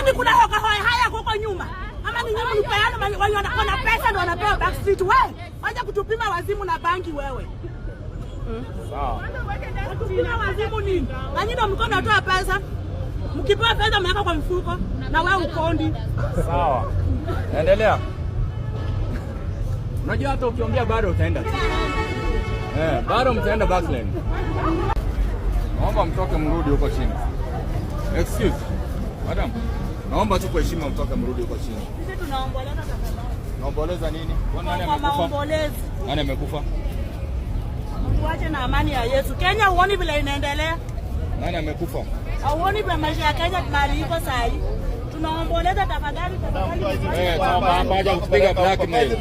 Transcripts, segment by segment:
Kwani kuna hoka haya huko nyuma? Ama ni nyinyi mpeana wana pesa ndio wanapewa backstreet wewe? Wacha kutupima wazimu na bangi wewe. Sawa. Kutupima wazimu nini? Na nyinyi ndio mkono natoa pesa. Mkipewa pesa mnaweka kwa mfuko na wewe ukondi. Sawa. Endelea. Unajua hata ukiongea bado utaenda. Bado mtaenda backlane. Naomba mtoke mrudi huko chini. Excuse. Madam. Naomba tu kwa heshima mtoke mrudi huko chini. Sisi tunaomboleza tafadhali. Naomboleza nini? Nani amekufa? Maombolezi. Nani amekufa? Tuache na amani ya Yesu. Kenya uone vile inaendelea. Nani amekufa? Auoni vile maisha ya Kenya mali iko sawa. Tunaomboleza tafadhali. Naomba haja kupiga blackmail.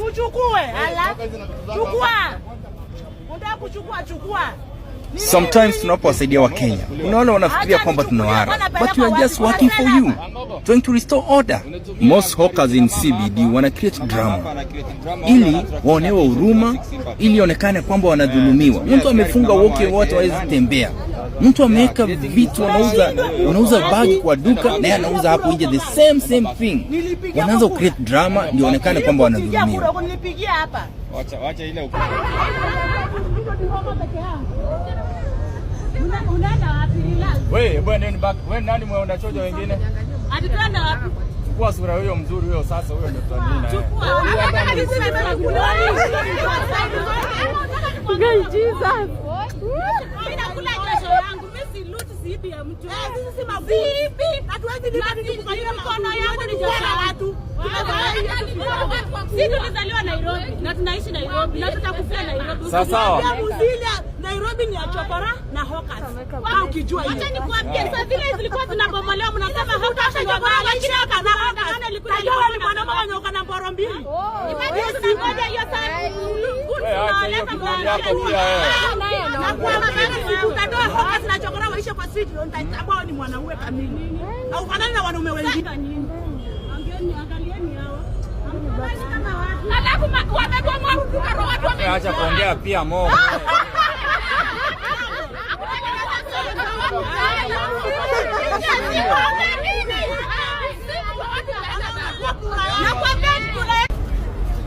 Uchukue, ala. Chukua. Unataka kuchukua, chukua. Sometimes tunapowasaidia wa Kenya, unaona wanafikiria kwamba tunawara, but we are just working for you, trying to restore order. Most hawkers in CBD wana create drama ili waonewe huruma, ili onekane kwamba wanadhulumiwa. Mtu amefunga wote hawezi tembea. Mtu ameweka vitu wanauza bagi kwa duka na yeye anauza hapo nje the same thing. Wanaanza create drama ndio onekane kwamba wanadhulumiwa. Nilipigia hapa. Wacha ile Unaenda wapi? Wewe bwana nini back? Wewe nani mwe unachoja wengine? Atutenda wapi? Chukua sura huyo mzuri huyo sasa huyo ndio tunanina. Chukua. Hata alisema kama kuloni. Jesus. Ninakula jasho yangu. Mimi si loot siibi ya mtu. Sisi si mabibi. Hatuwezi lipa kwa mikono yangu ni jasho la watu. Sisi tulizaliwa Nairobi na tunaishi Nairobi na tutakufia Nairobi. Sawa. Nairobi ni ya chokora na hawkers. Kwa ukijua hiyo. Acha nikwambie sasa vile zilikuwa zinabomolewa mnasema hautasha chokora lakini haka na haka ilikuwa ni mwanamama nyoka na mboro mbili. Imagine ngoja hiyo sana. Unaleta bwana yako pia wewe. Na kwa maana sikutatoa hawkers na chokora waishe kwa street ndio nitambua ni mwanaume kamili. Au fanana na wanaume wengine. Angalieni hao. Alafu wamegoma kukaro watu wame. Acha kuongea pia Mo.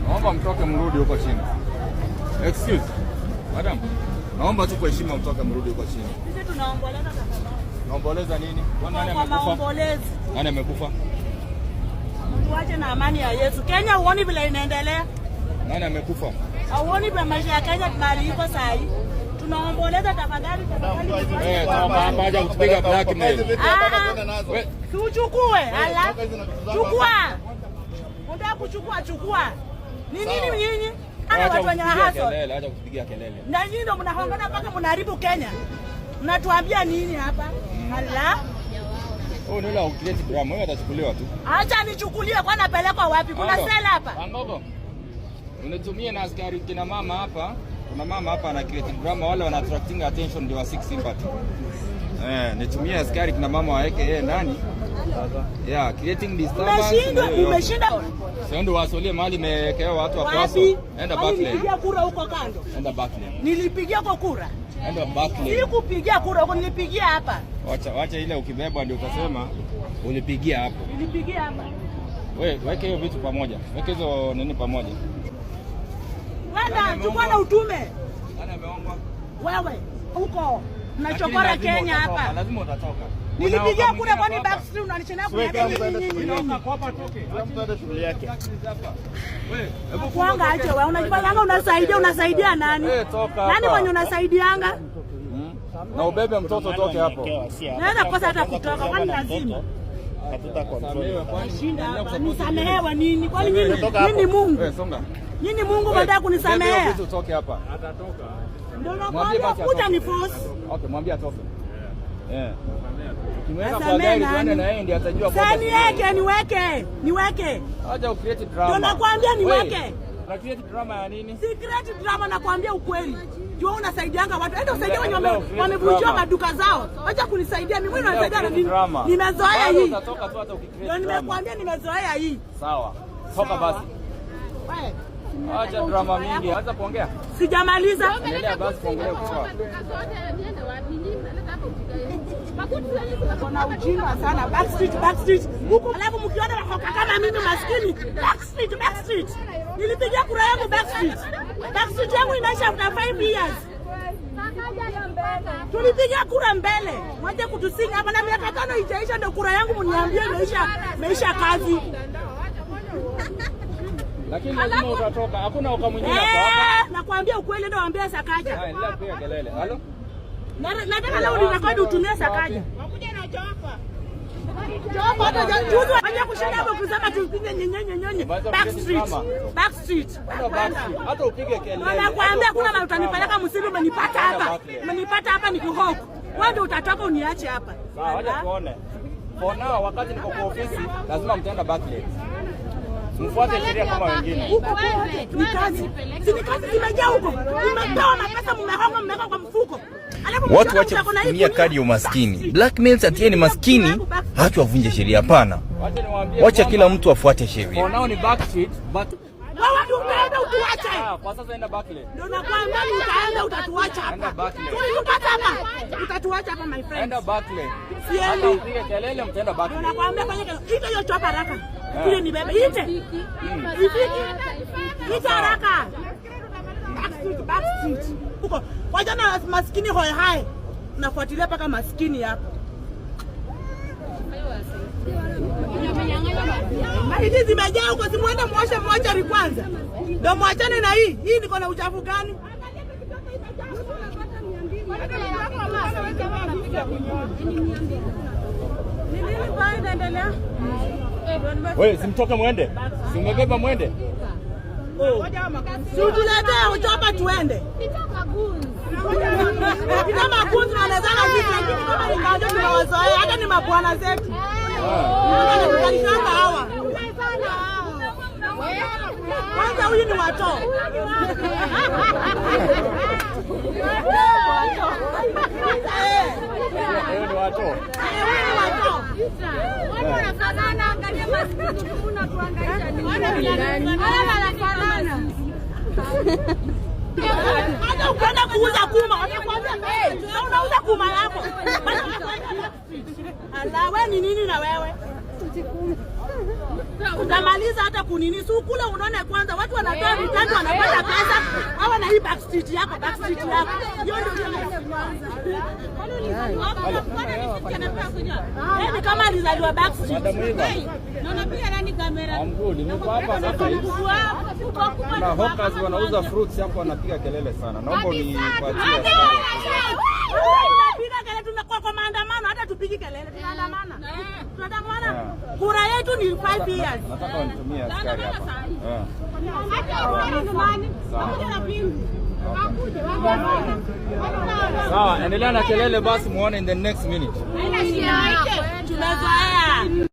Naomba mtoke mrudi huko chini. Excuse. Madam. Naomba tu kwa heshima mtoke mrudi huko chini. Sisi tunaomboleza tafadhali. Naomboleza nini? Nani amekufa? Maombolezi. Nani amekufa? Tuache na amani ya Yesu. Kenya uone vile inaendelea. Nani amekufa? Auoni vile maisha ya Kenya mali iko sawa. Tunaomboleza tafadhali. Naomba haja kupiga blackmail. Uchukue, ala. Chukua. Unataka kuchukua, chukua. Ni nini nyinyi? Ana watu wenye haso. Acha kupigia kelele. Na nyinyi ndio mnahongana mpaka mnaharibu Kenya. Mnatuambia nini hapa? Ala. Oh, nila ukileti drama, wewe atachukuliwa tu. Acha nichukuliwe kwa napelekwa wapi? Kuna sela hapa. Angogo. Unatumia na askari kina mama hapa. Kuna mama hapa ana create drama wale wana attracting attention ndio wa seek sympathy. Nitumie askari kina mama waeke yeye nani? Yeah, creating disturbance. Umeshinda. Sio ndio wasolie mahali imewekewa watu wa class. Enda backlane. Nilipigia kura huko kando. Enda backlane. Nilipigia kwa kura. Enda backlane. Sikupigia kura huko, nilipigia hapa. Wacha ile ukibeba ndio utasema ulipigia hapo. Nilipigia hapa. Wewe weke hiyo vitu pamoja. Weke hizo nini pamoja. Wenda chukua na utume. Nani ameongwa? Wewe huko mnachokora Kenya hapa. Lazima utatoka. Nilipigia kura kwa ni backstreet unanichana kuniambia nini? Hapa toke. Mtu shughuli yake. Wewe, hebu kuanga aje wewe unajipanga unasaidia nani? Nani mwenye unasaidianga? Na ubebe mtoto toke hapo. Naweza kosa hata kutoka kwani lazima. Hatuta control. Nisamehewe nini? Kwani nini Mungu? Wewe songa. Nini Mungu baada kunisamehea? Wewe toke hapa. Atatoka. Ndio nakwambia kuja ni force. Okay, mwambie atoke. Kimweka kwa gari kwani na yeye ndiye atajua kwa. Sasa niweke. Acha ucreate drama. Ndio nakwambia niweke. Na create drama ya nini? Si create drama, nakwambia ukweli. Jua unasaidianga watu. Enda usaidia wenye wamevunjwa maduka zao. Acha kunisaidia mimi, unasaidia na mimi. Nimezoea hii. Utatoka tu hata ukicreate. Ndio nimekwambia nimezoea hii. Sawa. Toka basi. Wewe Acha drama mingi. Anza kuongea. Sijamaliza. Endelea basi kuongea kwa. Kuna ujinga sana backstreet. Huko alafu mkiona wakoka kama mimi maskini, backstreet. Nilipigia kura yangu backstreet. Backstreet yangu inaisha after 5 years. Tulipigia kura mbele. Mwaje kutusinga hapa na miaka 5 itaisha ndio kura yangu mniambie imeisha kazi. Lakini lazima utatoka. Hakuna uka mwingine hapa. Nakwambia ukweli ndio waambia Sakaja. Haya, endelea kupiga kelele. Halo? Nataka leo nirekodi utumie Sakaja. Wakuja na Jofa. Jofa hata juzi waje kushinda hapo kusema tupige nyenyenyenyenye. Backstreet. Hata upige kelele. Nakwambia kuna mtu utanipeleka msibi umenipata hapa. Umenipata hapa nikihoko. Wewe ndio utatoka uniache hapa. Sawa, wacha tuone. For now wakati niko kwa ofisi lazima mtaenda backlane. Mfuate sheria kama wengine. Ni kazi. Si ni kazi zimejaa huko. Mmetoa mapesa mmeweka kwa mfuko. Watu wache kutumia kadi ya umaskini. Blackmails ati ni maskini, hata wavunje sheria hapana. Wacha kila mtu afuate sheria. For now ni backstreet, but wewe ndio utaenda utuache. Kwa sasa enda backlane. Ndio nakwambia utaenda utatuacha hapa. Enda backlane. Tulipata hapa. Utatuacha hapa my friend. Enda backlane. Siendi. Upige kelele mtaenda backlane. Ndio nakwambia fanya hiyo hiyo tu haraka. Kule ni bebe ite. Ite haraka. Backstreet. Huko. Wacha na maskini hoi hai. Nafuatilia paka maskini hapa. Hizi zimejaa huko, simuende muoshe mochari kwanza. Ndio muachane na hii. Hii niko na uchafu gani? Nini kwa inaendelea? Wewe simtoke muende. Si umebeba muende? Si utuletee uchopa tuende. Kama kunzi wanazana sisi lakini kama ni ngajo tunawazoea hata ni mabwana zetu. Tunalishamba hawa. Kwanza huyu ni wato. Wewe ni wato. Wanafanana angalia maskini unatuangalia nini? Wanafanana. Hata ukienda kuuza kuma, wanakuambia unauza kuma yako. Ala, wewe ni nini na wewe? Utamaliza hata kunini. Si ukule unaona kwanza watu wanatoa vitendo wanapata pesa. Hawa na hii backstreet yako. Hiyo ndio ni kama alizaliwa backstreet. Naona pia nani kamera. Amgudi niko hapa sasa hivi. Na hawkers wanauza fruits hapo wanapiga kelele sana. Naomba unifuatie. Tunapiga kelele tumekuwa kwa maandamano hata tupigi kelele tunaandamana. Tunaandamana. Kura yetu ni 5 years. Nataka unitumie askari hapa. Sawa, endelea na kelele basi muone in the next minute. Tunazoea.